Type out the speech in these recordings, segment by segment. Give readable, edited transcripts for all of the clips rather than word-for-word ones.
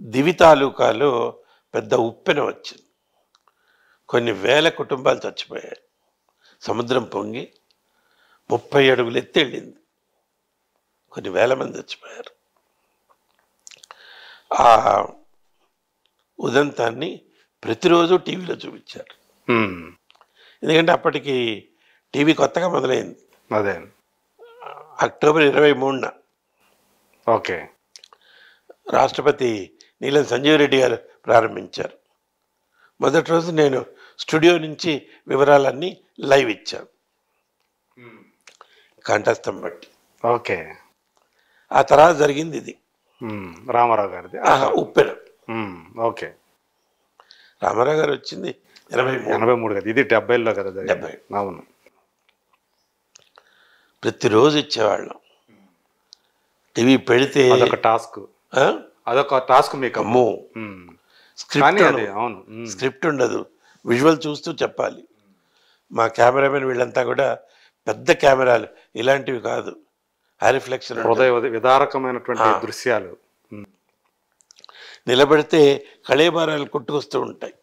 దివి తాలూకాలో పెద్ద ఉప్పెన వచ్చింది. కొన్ని వేల కుటుంబాలు చచ్చిపోయాయి. సముద్రం పొంగి 30 అడుగులు ఎత్తి వెళ్ళింది. కొన్ని వేల మంది చచ్చిపోయారు. ఆ ఉదంతాన్ని ప్రతిరోజు టీవీలో చూపించారు. ఎందుకంటే అప్పటికి టీవీ కొత్తగా మొదలైంది. అదే అక్టోబర్ 23న ఓకే రాష్ట్రపతి నీలం సంజీవ్ రెడ్డి గారు ప్రారంభించారు. మొదటి రోజు నేను స్టూడియో నుంచి వివరాలన్నీ లైవ్ ఇచ్చాను, కంఠస్థం బట్టి. ఓకే ఆ తర్వాత జరిగింది ఇది, రామారావు గారిది ఉప్పెన. ఓకే రామారావు గారు వచ్చింది 83 కదా, ఇది 70లో కదా. 70. అవును. ప్రతిరోజు ఇచ్చేవాళ్ళం. టీవీ పెడితే అదొక టాస్క్ మీకు. అమ్మో, అవును, స్క్రిప్ట్ ఉండదు, విజువల్ చూస్తూ చెప్పాలి. మా కెమెరామెన్ వీళ్ళంతా కూడా పెద్ద కెమెరాలు, ఇలాంటివి కాదు, రిఫ్లెక్షన్, హృదయ విదారకమైనటువంటి దృశ్యాలు. నిలబడితే కళేబారాలు కొట్టుకొస్తూ ఉంటాయి.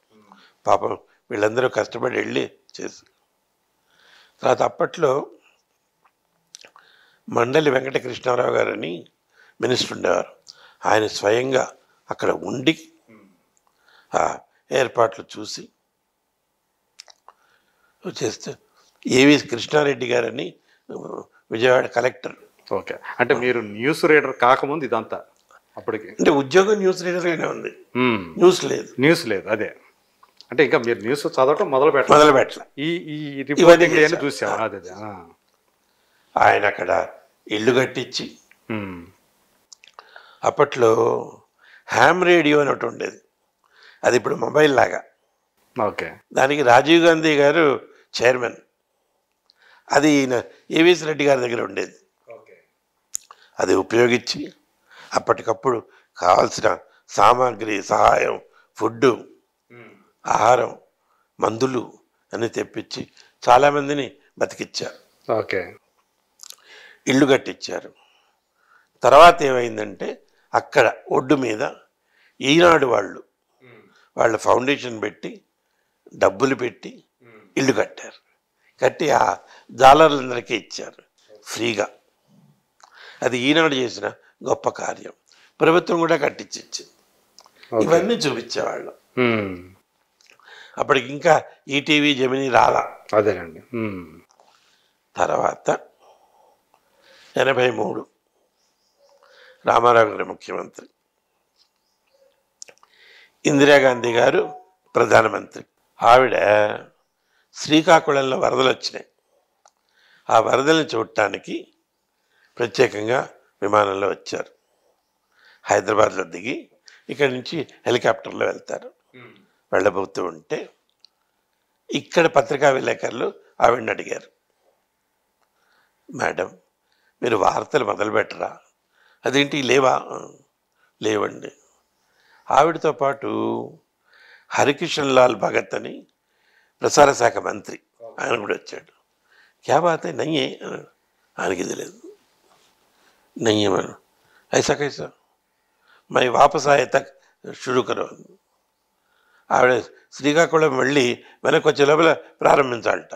పాపం వీళ్ళందరూ కష్టపడి వెళ్ళి చేసి. తర్వాత అప్పట్లో మండలి వెంకటకృష్ణారావు గారని మినిస్టర్ ఉండేవారు. ఆయన స్వయంగా అక్కడ ఉండి ఆ ఏర్పాట్లు చూసి చేస్తే, ఏవి కృష్ణారెడ్డి గారని విజయవాడ కలెక్టర్. ఓకే, అంటే మీరు న్యూస్ రీడర్ కాకముందు ఇదంతా అప్పటికి? అంటే ఉద్యోగం న్యూస్ రీడర్గానే ఉంది, న్యూస్ లేదు. అదే, అంటే ఇంకా మీరు న్యూస్ చదవటం మొదలు పెట్టాలి. ఇవన్నీ చూసాం. అదే ఆయన అక్కడ ఇల్లు కట్టించి, అప్పట్లో హ్యామ్ రేడియో అని ఒకటి ఉండేది, అది ఇప్పుడు మొబైల్ లాగా. ఓకే, దానికి రాజీవ్ గాంధీ గారు చైర్మన్. అది ఈయన ఏవిఎస్ రెడ్డి గారి దగ్గర ఉండేది. అది ఉపయోగించి అప్పటికప్పుడు కావాల్సిన సామాగ్రి, సహాయం, ఫుడ్డు, ఆహారం, మందులు అన్నీ తెప్పించి చాలామందిని బతికిచ్చారు. ఓకే, ఇల్లు కట్టించారు. తర్వాత ఏమైందంటే అక్కడ ఒడ్డు మీద ఈనాడు వాళ్ళ ఫౌండేషన్ పెట్టి, డబ్బులు పెట్టి ఇల్లు కట్టారు. కట్టి ఆ జాలర్లందరికీ ఇచ్చారు ఫ్రీగా. అది ఈనాడు చేసిన గొప్ప కార్యం. ప్రభుత్వం కూడా కట్టించింది. ఇవన్నీ చూపించేవాళ్ళం. అప్పటికి ఇంకా ఈటీవీ, జెమిని రాలా. అదేనండి. తర్వాత 83 రామారావు గారు ముఖ్యమంత్రి, ఇందిరాగాంధీ గారు ప్రధానమంత్రి. ఆవిడ శ్రీకాకుళంలో వరదలు వచ్చినాయి. ఆ వరదలను చూడటానికి ప్రత్యేకంగా విమానంలో వచ్చారు. హైదరాబాద్లో దిగి ఇక్కడి నుంచి హెలికాప్టర్లో వెళ్తారు. వెళ్ళబోతూ ఉంటే ఇక్కడ పత్రికా విలేకరులు ఆవిడని అడిగారు, మేడం మీరు వార్తలు మొదలుపెట్టరా? అదేంటి లేవా? లేవండి. ఆవిడతో పాటు హరికిషన్ లాల్ భగత్ అని ప్రసార శాఖ మంత్రి, ఆయన కూడా వచ్చాడు. క్యా బాత్ హై? నయ్యే, ఆయనకి తెలియదు. నయ్యే మనం ఐసా కైసా మై వాపస్ ఆయే తక్ షురూ కరో. ఆవిడ శ్రీకాకుళం వెళ్ళి వెనక్కి వచ్చే లోపల ప్రారంభించాలట.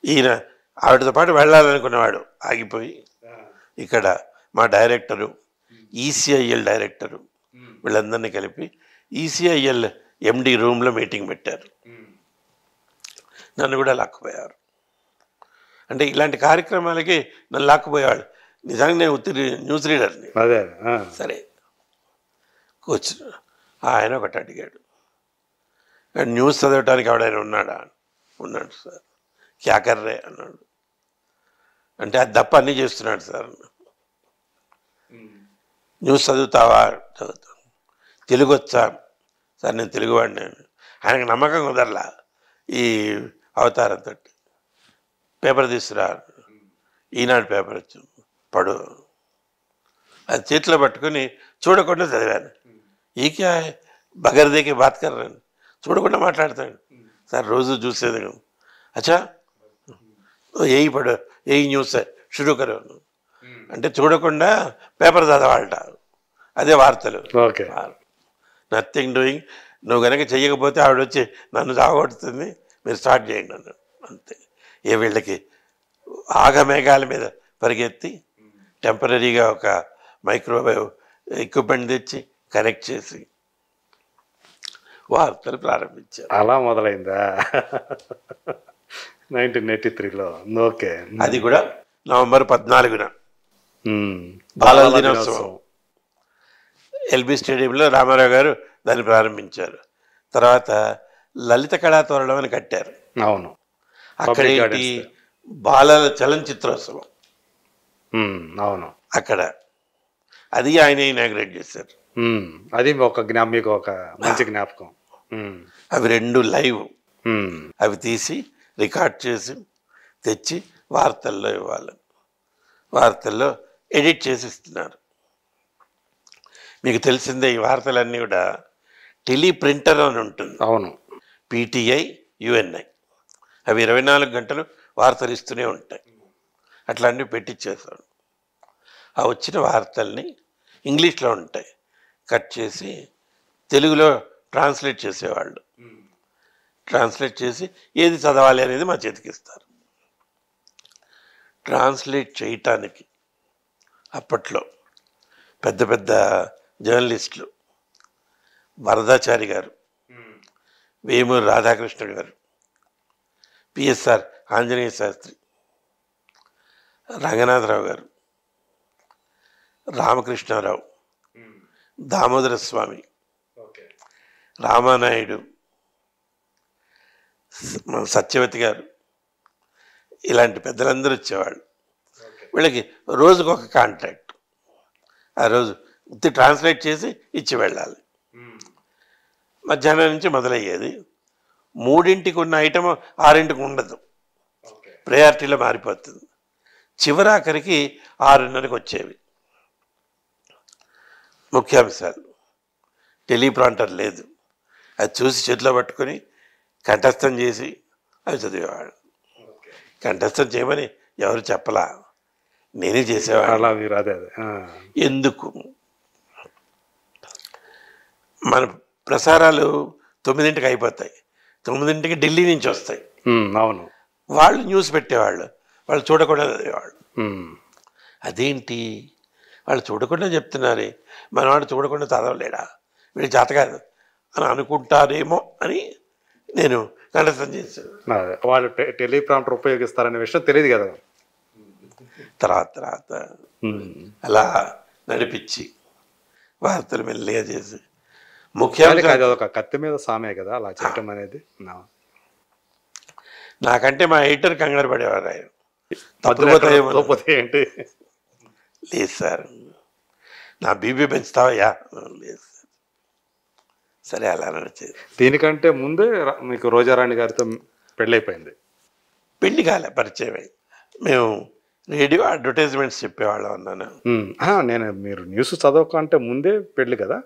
ఈయన ఆవిడతో పాటు వెళ్ళాలనుకున్నవాడు ఆగిపోయి, ఇక్కడ మా డైరెక్టరు, ఈసీఐఎల్ డైరెక్టరు, వీళ్ళందరినీ కలిపి ఈసీఐఎల్ ఎండి రూమ్లో మీటింగ్ పెట్టారు. నన్ను కూడా లాక్కుపోయారు. అంటే ఇలాంటి కార్యక్రమాలకి నన్ను లాక్కుపోయేవాళ్ళు. నిజంగా నేను న్యూస్ రీడర్ని. సరే కూర్చుని ఆయన ఒకటి అడిగాడు, న్యూస్ చదవటానికి ఎవడైనా ఉన్నాడా? ఉన్నాడు సార్. క్యా కర్రే అన్నాడు. అంటే అది తప్ప అన్నీ చేస్తున్నాడు సార్. న్యూస్ చదువుతావా? చదువుతాను. తెలుగు వచ్చా? సార్ నేను తెలుగువాడిని. ఆయనకు నమ్మకం కుదరలా ఈ అవతారంతో. పేపర్ తీసుకురా, ఈనాడు పేపర్ వచ్చి పడు. అది చేతిలో పట్టుకుని చూడకుండా చదివాను. ఈకే బగర్దేకి బాత్ కర్రాను, చూడకుండా మాట్లాడతాడు. సార్ రోజు చూసేది. అచ్చా యही पढ़ो, यही न्यूज़ है, शुरू करो. అంటే చూడకుండా పేపర్ చదవాలట, అదే వార్తలు. ఓకే. Nothing doing. నువ్వు కనుక చెయ్యకపోతే ఆవిడ వచ్చి నన్ను చావగొడుతుంది, మీరు స్టార్ట్ చేయండి అన్నాడు. అంతే. వీళ్ళకి ఆగమేఘాల మీద పరిగెత్తి టెంపరీగా ఒక మైక్రోవేవ్ ఎక్విప్మెంట్ తెచ్చి కనెక్ట్ చేసి వార్తలు ప్రారంభించారు. అలా మొదలైందా 1983లో? ఓకే. అది కూడా నవంబర్ 14న బాలల దినోత్సవం ఎల్బీ స్టేడియంలో రామారావు గారు దాన్ని ప్రారంభించారు. తర్వాత లలిత కళాతోరణం అని కట్టారు. అవును. అక్కడేంటి బాలల చలనచిత్రోత్సవం. అవును. అక్కడ అది ఆయన ఇనాగ్రేట్ చేశారు. అది మీకు ఒక మంచి జ్ఞాపకం. అవి 2 లైవ్. అవి తీసి రికార్డ్ చేసి తెచ్చి వార్తల్లో ఇవ్వాలి. వార్తల్లో ఎడిట్ చేసి ఇస్తున్నారు. మీకు తెలిసిందే ఈ వార్తలన్నీ కూడా టెలిప్రింటర్ అని ఉంటుంది. అవును. PTI UNI అవి 24 గంటలు వార్తలు ఇస్తూనే ఉంటాయి. అట్లాంటివి పెట్టించేస్తాడు. ఆ వచ్చిన వార్తల్ని ఇంగ్లీష్లో ఉంటాయి, కట్ చేసి తెలుగులో ట్రాన్స్లేట్ చేసేవాళ్ళు. ట్రాన్స్లేట్ చేసి ఏది చదవాలి అనేది మా చేతికి ఇస్తారు. ట్రాన్స్లేట్ చేయటానికి అప్పట్లో పెద్ద పెద్ద జర్నలిస్టులు, వరదాచారి గారు, వేమూరి రాధాకృష్ణ గారు, PSR ఆంజనేయ శాస్త్రి, రంగనాథరావు గారు, రామకృష్ణారావు, దామోదర స్వామి, రామానాయుడు, సత్యవతి గారు, ఇలాంటి పెద్దలందరూ వచ్చేవాళ్ళు. వీళ్ళకి రోజుకొక కాంట్రాక్ట్. ఆ రోజు ట్రాన్స్లేట్ చేసి ఇచ్చి వెళ్ళాలి. మధ్యాహ్నం నుంచి మొదలయ్యేది. 3ంటికి ఉన్న ఐటమ్ 6ంటికి ఉండదు, ప్రయారిటీలో మారిపోతుంది. చివరాఖరికి 6:30కి వచ్చేవి ముఖ్యాంశాలు. టెలిప్రాంటర్ లేదు, అది చూసి చేతిలో పట్టుకొని కంఠస్థం చేసి అవి చదివేవాడు. కంఠస్థం చేయమని ఎవరు చెప్పలా, నేనే చేసేవాడు. ఎందుకు? మన ప్రసారాలు 9ంటికి అయిపోతాయి, 9ంటికి ఢిల్లీ నుంచి వస్తాయి. అవును. వాళ్ళు న్యూస్ పెట్టేవాళ్ళు, వాళ్ళు చూడకుండా చదివేవాళ్ళు. అదేంటి వాళ్ళు చూడకుండా చెప్తున్నారే, మనవాడు చూడకుండా చదవలేడా, వీళ్ళు చేత కాదు అని అనుకుంటారేమో అని నేను కంఠస్థం చేశాను. వాళ్ళు టెలిప్రాంప్టర్ ఉపయోగిస్తారనే విషయం తెలియదు కదా. తర్వాత అలా నడిపించి వార్తలు మెల్లిగా చేసి ముఖ్యంగా ఒక కత్తి మీద సామే కదా అలా చేయటం అనేది. నాకంటే మా ఎడిటర్ కంగారు పడేవారు. ఆయన ఏంటి? లేదు సార్, నా బీబీ పెంచుతావయ్యా? లేదు సార్. సరే అలా నడిచేది. దీనికంటే ముందే మీకు రోజారాణి గారితో పెళ్ళైపోయింది? పెళ్లి కాలే, పరిచయం అయింది. మేము రేడియో అడ్వర్టైజ్మెంట్స్ చెప్పేవాళ్ళం అన్నాను. నేను మీరు న్యూస్ చదవకంటే ముందే పెళ్ళి కదా?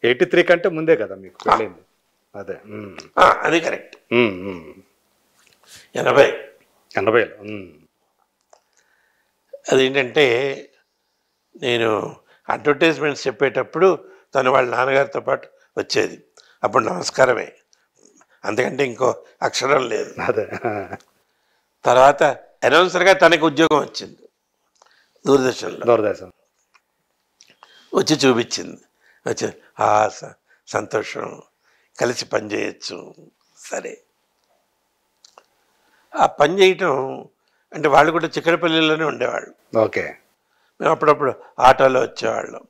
83 కంటే ముందే కదా మీకు పెళ్ళింది? అదే, అది కరెక్ట్. 80. అదేంటంటే నేను అడ్వర్టైజ్మెంట్స్ చెప్పేటప్పుడు తను వాళ్ళ నాన్నగారితో పాటు వచ్చేది. అప్పుడు నమస్కారమే, అంతకంటే ఇంకో అక్షరం లేదు. అదే. తర్వాత అనౌన్సర్గా తనకి ఉద్యోగం వచ్చింది దూరదర్శన్ వచ్చి చూపించింది. వచ్చి సంతోషం, కలిసి పని చేయొచ్చు. సరే, ఆ పని చేయటం అంటే వాళ్ళు కూడా చిక్కడపల్లిలోనే ఉండేవాళ్ళు. ఓకే. మేము అప్పుడప్పుడు ఆటోలో వచ్చేవాళ్ళం.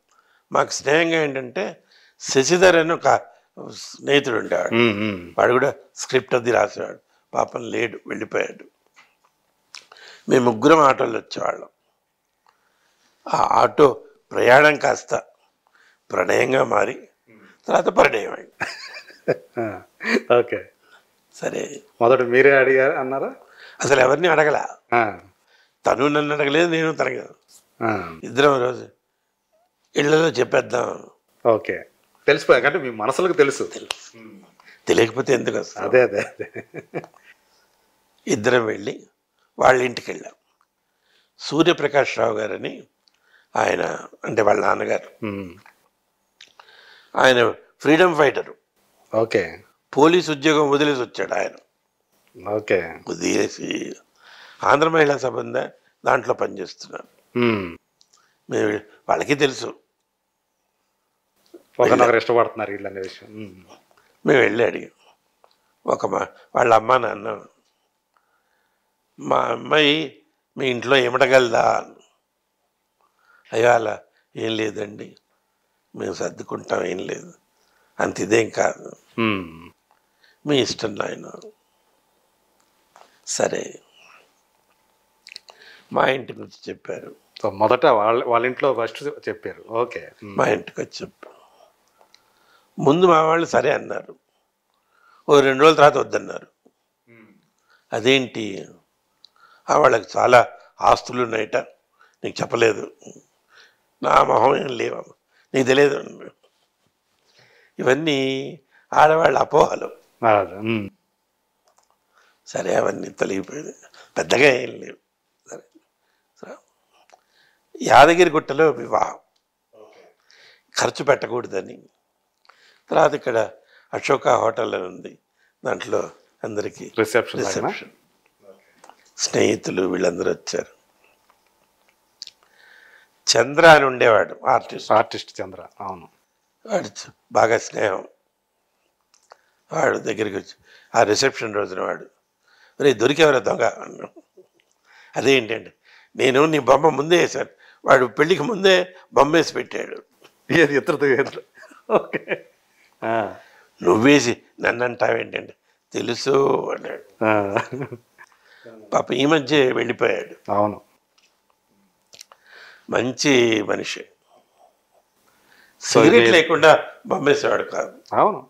మాకు స్నేహంగా ఏంటంటే శశిధర్ అని ఒక స్నేహితుడు ఉండేవాడు. వాడు కూడా స్క్రిప్ట్ అది రాసేవాడు. పాపం లేడు, వెళ్ళిపోయాడు. మేము 3 ఆటోలో వచ్చేవాళ్ళం. ఆ ఆటో ప్రయాణం కాస్త ప్రణయంగా మారి తర్వాత పరిణయం అయింది. ఓకే. సరే, మొదట మీరే అడిగారు అన్నారా? అసలు ఎవరిని అడగల. తను నన్ను అడగలేదు, నేను తనగ. ఇద్దరం రోజు ఇళ్లలో చెప్పేద్దాం. ఓకే. తెలిసిపోయాక అంటే మీ మనసులకు తెలుసు. తెలియకపోతే ఎందుకు వస్తాం? అదే అదే అదే. ఇద్దరం వెళ్ళి వాళ్ళ ఇంటికి వెళ్ళాం. సూర్యప్రకాష్ రావు గారని ఆయన అంటే వాళ్ళ నాన్నగారు. ఉమ్. ఆయన ఫ్రీడమ్ ఫైటరు. ఓకే. పోలీస్ ఉద్యోగం వదిలేసి వచ్చాడు ఆయన. ఓకే. వదిలేసి ఆంధ్ర మహిళా సభ ఉందా, దాంట్లో పనిచేస్తున్నారు. ఉమ్. మేము వాళ్ళకి తెలుసు, ఒకరినొకరు ఇష్టపడుతున్నారు వీళ్ళు అనే విషయం. మేము వెళ్ళి అడిగాం. వాళ్ళ అమ్మ నాన్న, మా అమ్మాయి మీ ఇంట్లో ఏమటగలదా? అయ్యో అలా ఏం లేదండి, మేము సర్దుకుంటాం, ఏం లేదు, అంత ఇదేం కాదు, మీ ఇష్టం నాయన. సరే, మా ఇంటికి వచ్చి చెప్పారు. సో మొదట వాళ్ళ ఇంట్లో ఫస్ట్ చెప్పారు. ఓకే. మా ఇంటికి వచ్చి చెప్పారు. ముందు మా వాళ్ళు సరే అన్నారు, ఓ 2 రోజుల తర్వాత వద్దన్నారు. అదేంటి? వాళ్ళకి చాలా ఆస్తులు ఉన్నాయట, నీకు చెప్పలేదు. నా మొహం ఏం లేవు, నీకు తెలియదు. ఇవన్నీ ఆడవాళ్ళ అపోహలు. సరే, అవన్నీ తొలగిపోయింది, పెద్దగా ఏం లేవు. సరే, యాదగిరిగుట్టలో వివాహం, ఖర్చు పెట్టకూడదని. తర్వాత ఇక్కడ అశోక హోటల్ అని ఉంది, దాంట్లో అందరికీ రిసెప్షన్, స్నేహితులు వీళ్ళందరూ వచ్చారు. చంద్ర అని ఉండేవాడు, ఆర్టిస్ట్ చంద్ర. అవును. వాడు బాగా స్నేహం. వాడు దగ్గరికి వచ్చి ఆ రిసెప్షన్ రోజున వాడు, రే దొరికేవరా దొంగ అన్నా. అదేంటండి, నేను నీ బొమ్మ ముందే వేశాను, వాడు పెళ్ళికి ముందే బొమ్మ వేసి పెట్టాడు. ఇతరుతో. ఓకే. నువ్వేసి నన్ను అంటావేంటండి, తెలుసు అన్నాడు. పాప ఈ మధ్య వెళ్ళిపోయాడు. అవును. మంచి మనిషి, సిగరెట్ లేకుండా బొమ్మేసేవాడు కాదు. అవును.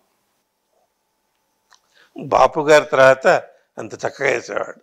బాపు గారి తర్వాత అంత చక్కగా వేసేవాడు.